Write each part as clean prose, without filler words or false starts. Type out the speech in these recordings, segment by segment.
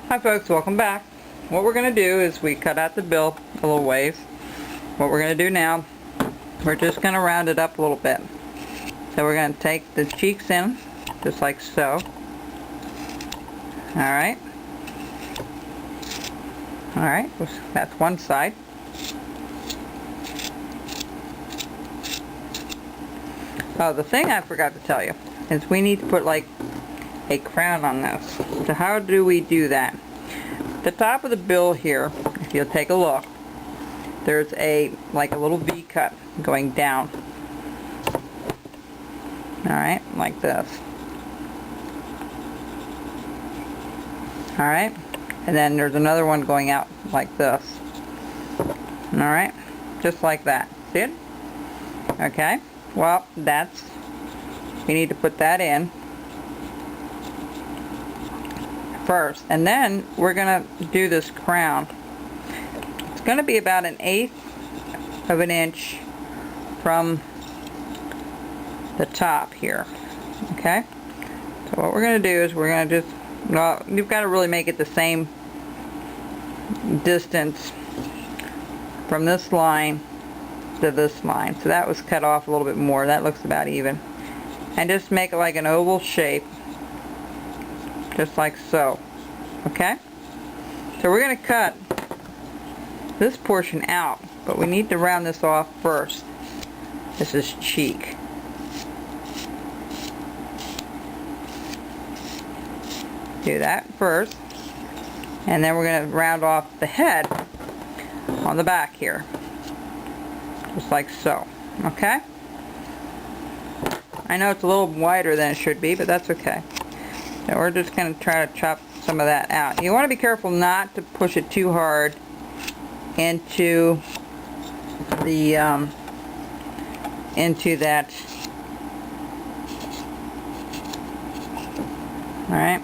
Hi folks, welcome back. What we're going to do is we cut out the bill a little ways. What we're going to do now, we're just going to round it up a little bit. So we're going to take the cheeks in, just like so. Alright. Alright, that's one side. Oh, the thing I forgot to tell you is we need to put like a crown on this. So how do we do that? The top of the bill here, if you'll take a look, there's like a little V cut going down. Alright, like this. Alright, and then there's another one going out like this. Alright, just like that. See it? Okay, well, we need to put that in first, and then we're gonna do this crown. It's gonna be about 1/8 of an inch from the top here. Okay, so what we're gonna do is we're gonna just, well, you've got to really make it the same distance from this line to this line. So that was cut off a little bit more. That looks about even. And just make it like an oval shape, just like so. Okay, so we're going to cut this portion out, but we need to round this off first. This is cheek. Do that first, and then we're going to round off the head on the back here, just like so. Okay, I know it's a little wider than it should be, but that's okay. So we're just going to try to chop some of that out. You want to be careful not to push it too hard into the into that. All right.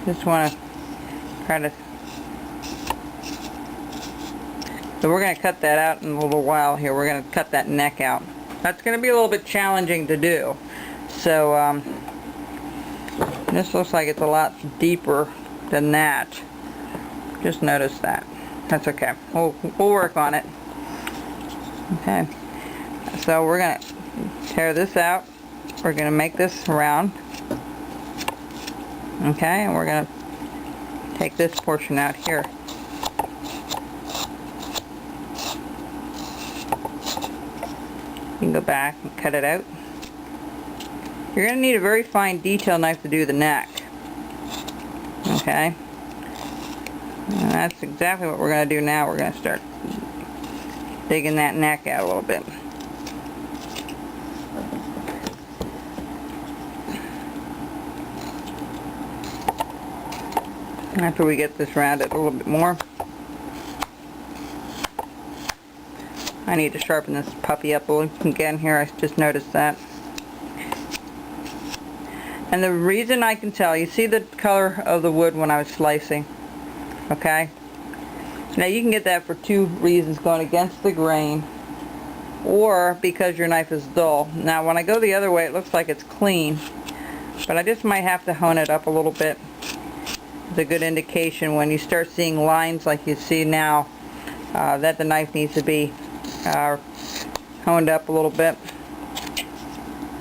Just want to try to. So we're going to cut that out in a little while here. We're going to cut that neck out. That's going to be a little bit challenging to do. So this looks like it's a lot deeper than that. Just notice that. That's okay. We'll work on it. Okay. So we're going to tear this out. We're going to make this round. Okay, and we're going to take this portion out here. You can go back and cut it out. You're going to need a very fine detail knife to do the neck. Okay, and that's exactly what we're going to do now. We're going to start digging that neck out a little bit. After we get this rounded a little bit more, I need to sharpen this puppy up a little again here. I just noticed that. And the reason I can tell, you see the color of the wood when I was slicing, okay? Now you can get that for two reasons: going against the grain, or because your knife is dull. Now when I go the other way, it looks like it's clean, but I just might have to hone it up a little bit. It's a good indication when you start seeing lines like you see now, that the knife needs to be honed up a little bit.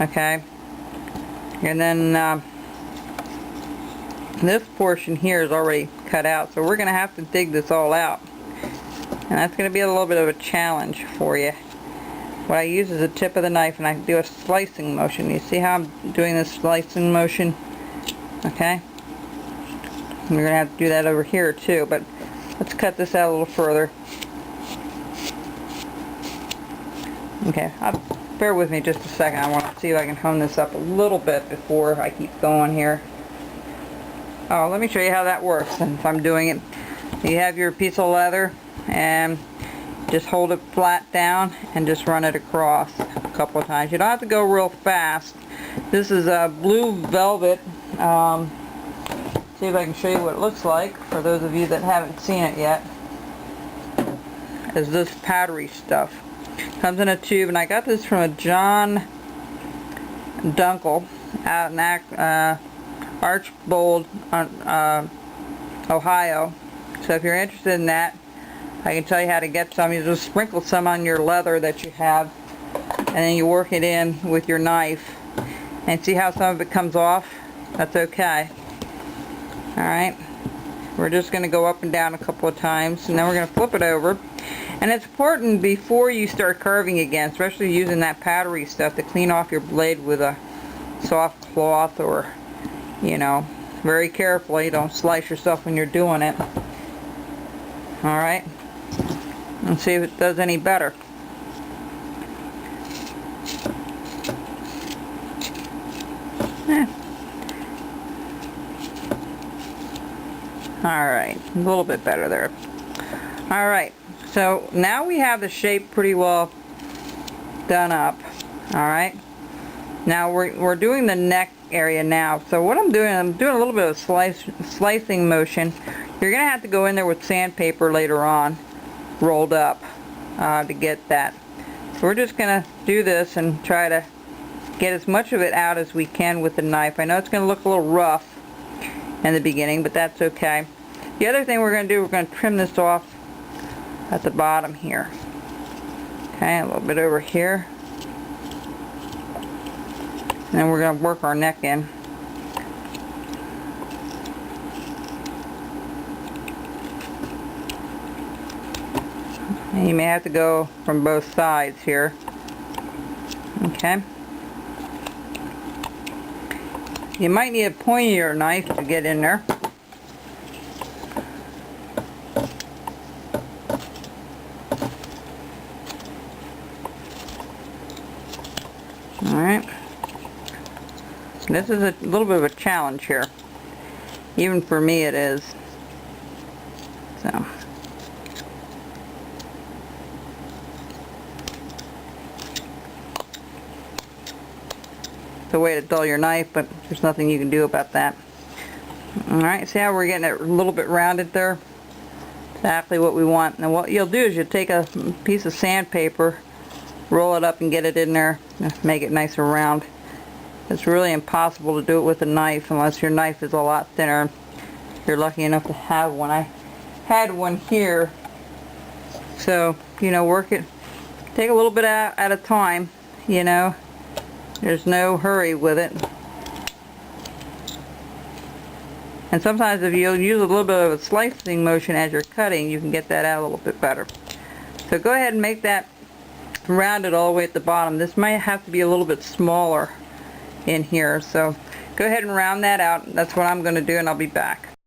Okay, and then this portion here is already cut out, so we're going to have to dig this all out, and that's going to be a little bit of a challenge for you. What I use is the tip of the knife, and I do a slicing motion. You see how I'm doing this slicing motion? Okay, and we're going to have to do that over here too, but let's cut this out a little further. Okay, bear with me just a second. I want to see if I can hone this up a little bit before I keep going here. Oh, let me show you how that works. And if I'm doing it, you have your piece of leather and just hold it flat down and just run it across a couple of times. You don't have to go real fast. This is a blue velvet. See if I can show you what it looks like for those of you that haven't seen it yet. Is this powdery stuff. Comes in a tube, and I got this from a John Dunkel out in Archbold, Ohio. So if you're interested in that, I can tell you how to get some. You just sprinkle some on your leather that you have, and then you work it in with your knife. And see how some of it comes off? That's okay. Alright. We're just going to go up and down a couple of times, and then we're going to flip it over. And it's important before you start carving again, especially using that powdery stuff, to clean off your blade with a soft cloth, or, you know, very carefully. Don't slice yourself when you're doing it. Alright. Let's see if it does any better. Alright, a little bit better there. Alright, so now we have the shape pretty well done up. Alright, now we're doing the neck area now. So what I'm doing a little bit of slicing motion. You're going to have to go in there with sandpaper later on, rolled up, to get that. So we're just going to do this and try to get as much of it out as we can with the knife. I know it's going to look a little rough in the beginning, but that's okay. The other thing we're going to do, we're going to trim this off at the bottom here. Okay, a little bit over here. And then we're going to work our neck in. And you may have to go from both sides here. Okay. You might need a pointier knife to get in there. Alright. This is a little bit of a challenge here. Even for me it is. So. It's a way to dull your knife, but there's nothing you can do about that. Alright, see how we're getting it a little bit rounded there? Exactly what we want. Now what you'll do is you take a piece of sandpaper, roll it up and get it in there, make it nice and round. It's really impossible to do it with a knife unless your knife is a lot thinner. You're lucky enough to have one. I had one here. So, you know, work it, take a little bit at a time, you know. There's no hurry with it. And sometimes if you'll use a little bit of a slicing motion as you're cutting, you can get that out a little bit better. So go ahead and make that rounded all the way at the bottom. This might have to be a little bit smaller in here. So go ahead and round that out. That's what I'm going to do, and I'll be back.